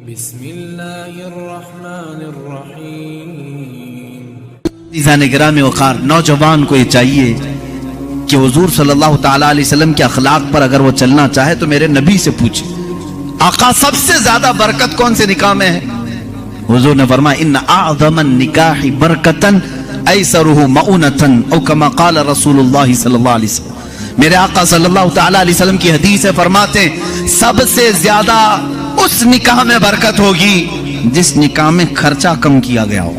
بسم اللہ الرحمن الرحیم۔ عزیزان گرامی وقار، نوجوان کو یہ چاہیے کہ حضور صلی اللہ تعالیٰ علیہ وسلم کے اخلاق پر اگر وہ چلنا چاہے تو میرے نبی سے پوچھے، آقا سب سے زیادہ برکت کون سے نکاح میں ہے؟ حضور نے فرمایا ان اعظم النکاح برکتا ایسرہ مؤنتا، او کما قال رسول اللہ صلی اللہ علیہ وسلم۔ میرے آقا صلی اللہ تعالیٰ علیہ وسلم کی حدیث ہے، فرماتے ہیں سب سے زیادہ اس نکاح میں برکت ہوگی جس نکاح میں خرچہ کم کیا گیا ہو۔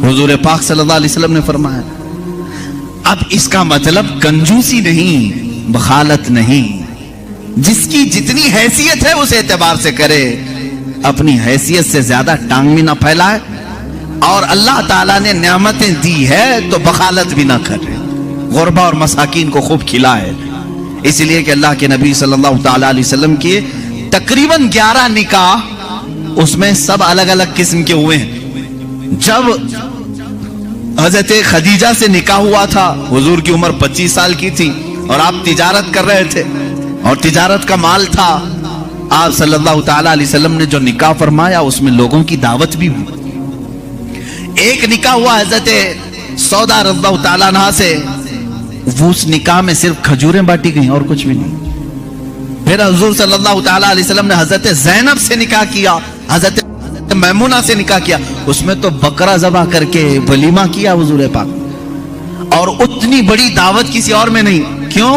حضور پاک صلی اللہ علیہ وسلم نے فرمایا۔ اب اس کا مطلب کنجوسی نہیں، بخالت نہیں، جس کی جتنی حیثیت ہے اس اعتبار سے کرے، اپنی حیثیت سے زیادہ ٹانگ بھی نہ پھیلائے، اور اللہ تعالیٰ نے نعمتیں دی ہے تو بخالت بھی نہ کرے، غربا اور مساکین کو خوب کھلائے۔ اس لیے کہ اللہ کے نبی صلی اللہ تعالیٰ علیہ وسلم کی تقریباً 11 نکاح اس میں سب الگ الگ قسم کے ہوئے ہیں۔ جب حضرت خدیجہ سے نکاح ہوا تھا، حضور کی عمر 25 سال کی تھی اور آپ تجارت کر رہے تھے اور تجارت کا مال تھا، آپ صلی اللہ تعالیٰ علیہ وسلم نے جو نکاح فرمایا اس میں لوگوں کی دعوت بھی ہوئی۔ ایک نکاح ہوا حضرت سودا رضی اللہ تعالیٰ عنہ سے، وہ اس نکاح میں صرف کھجوریں بانٹی گئیں اور کچھ بھی نہیں۔ پھر حضور صلی اللہ تعالیٰ علیہ وسلم نے حضرت زینب سے نکاح کیا، حضرت میمونہ سے نکاح کیا، اس میں تو بکرا ذبح کر کے ولیمہ کیا حضور پاک، اور اتنی بڑی دعوت کسی اور میں نہیں۔ کیوں؟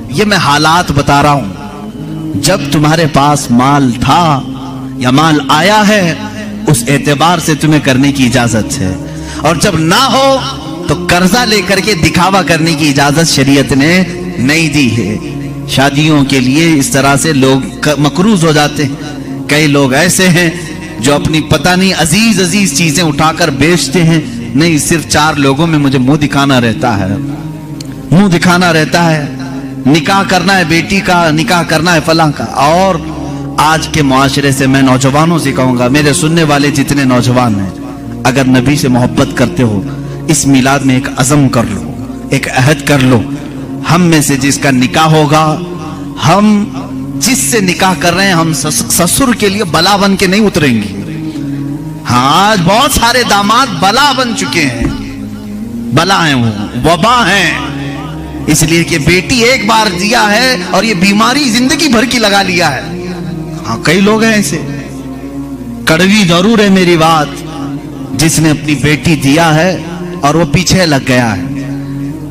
یہ میں حالات بتا رہا ہوں۔ جب تمہارے پاس مال تھا یا مال آیا ہے اس اعتبار سے تمہیں کرنے کی اجازت ہے، اور جب نہ ہو تو قرضہ لے کر کے دکھاوا کرنے کی اجازت شریعت نے نہیں دی ہے۔ شادیوں کے لیے اس طرح سے لوگ مقروض ہو جاتے ہیں۔ کئی لوگ ایسے ہیں جو اپنی پتہ نہیں عزیز عزیز چیزیں اٹھا کر بیچتے ہیں، نہیں صرف 4 لوگوں میں مجھے منہ دکھانا رہتا ہے، منہ دکھانا رہتا ہے، نکاح کرنا ہے بیٹی کا، نکاح کرنا ہے فلاں کا۔ اور آج کے معاشرے سے میں نوجوانوں سے کہوں گا، میرے سننے والے جتنے نوجوان ہیں، اگر نبی سے محبت کرتے ہو اس میلاد میں ایک عزم کر لو، ایک عہد کر لو، ہم میں سے جس کا نکاح ہوگا، ہم جس سے نکاح کر رہے ہیں، ہم سسر کے لیے بلا بن کے نہیں اتریں گے۔ ہاں آج بہت سارے داماد بلا بن چکے ہیں، بلا ہیں، وہ وبا ہیں، اس لیے کہ بیٹی ایک بار دیا ہے اور یہ بیماری زندگی بھر کی لگا لیا ہے۔ ہاں کئی لوگ ہیں ایسے، کڑوی ضرور ہے میری بات، جس نے اپنی بیٹی دیا ہے اور وہ پیچھے لگ گیا ہے۔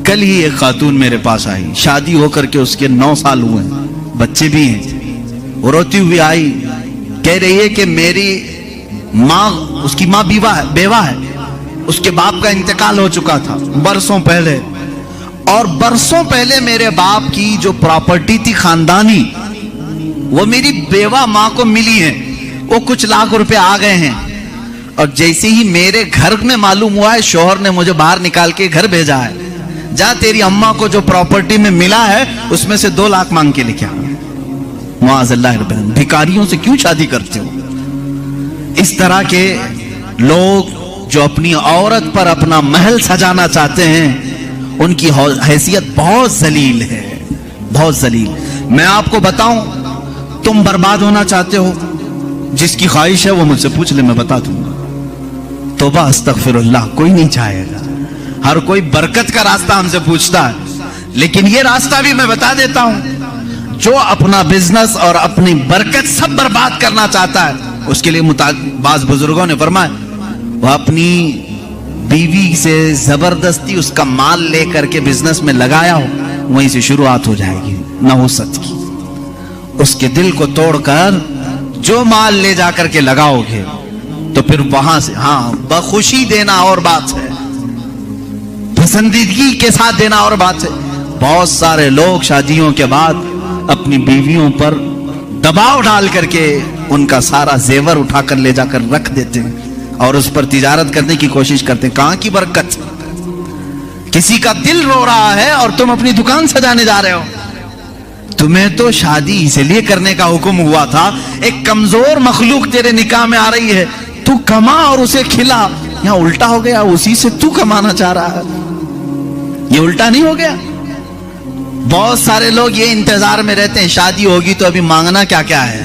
کل ہی ایک خاتون میرے پاس آئی، شادی ہو کر کے اس کے 9 سال ہوئے ہیں، بچے بھی ہیں، وہ روتی ہوئی آئی، کہہ رہی ہے کہ میری ماں، اس کی ماں بیوہ ہے، اس کے باپ کا انتقال ہو چکا تھا برسوں پہلے، اور برسوں پہلے میرے باپ کی جو پراپرٹی تھی خاندانی، وہ میری بیوہ ماں کو ملی ہے، وہ کچھ لاکھ روپے آ گئے ہیں، اور جیسے ہی میرے گھر میں معلوم ہوا ہے، شوہر نے مجھے باہر نکال کے گھر بھیجا ہے، جا تیری اماں کو جو پراپرٹی میں ملا ہے اس میں سے 2 لاکھ مانگ کے لے کے آ۔ معاذ اللہ رب العالمین، بھکاریوں سے کیوں شادی کرتے ہو؟ اس طرح کے لوگ جو اپنی عورت پر اپنا محل سجانا چاہتے ہیں، ان کی حیثیت بہت ذلیل ہے، بہت ذلیل۔ میں آپ کو بتاؤں، تم برباد ہونا چاہتے ہو، جس کی خواہش ہے وہ مجھ سے پوچھ لے، میں بتا دوں گا۔ توبہ استغفر اللہ، کوئی نہیں چاہے گا، ہر کوئی برکت کا راستہ ہم سے پوچھتا ہے، لیکن یہ راستہ بھی میں بتا دیتا ہوں، جو اپنا بزنس اور اپنی برکت سب برباد کرنا چاہتا ہے، اس کے لیے بعض بزرگوں نے فرمایا وہ اپنی بیوی سے زبردستی اس کا مال لے کر کے بزنس میں لگایا ہو، وہیں سے شروعات ہو جائے گی نحوست کی۔ اس کے دل کو توڑ کر جو مال لے جا کر کے لگاؤ گے تو پھر وہاں سے ہاں بخوشی دینا اور بات ہے، پسندیدگی کے ساتھ دینا اور بات ہے۔ بہت سارے لوگ شادیوں کے بعد اپنی بیویوں پر دباؤ ڈال کر کے ان کا سارا زیور اٹھا کر لے جا کر رکھ دیتے ہیں اور اس پر تجارت کرنے کی کوشش کرتے ہیں۔ کہاں کی برکت؟ کسی کا دل رو رہا ہے اور تم اپنی دکان سجانے جا رہے ہو۔ تمہیں تو شادی اس لیے کرنے کا حکم ہوا تھا، ایک کمزور مخلوق تیرے نکاح میں آ رہی ہے، تو کما اور اسے کھلا۔ یہاں الٹا ہو گیا، اسی سے تو کمانا چاہ رہا ہے، یہ الٹا نہیں ہو گیا؟ بہت سارے لوگ یہ انتظار میں رہتے ہیں شادی ہوگی تو ابھی مانگنا کیا کیا ہے،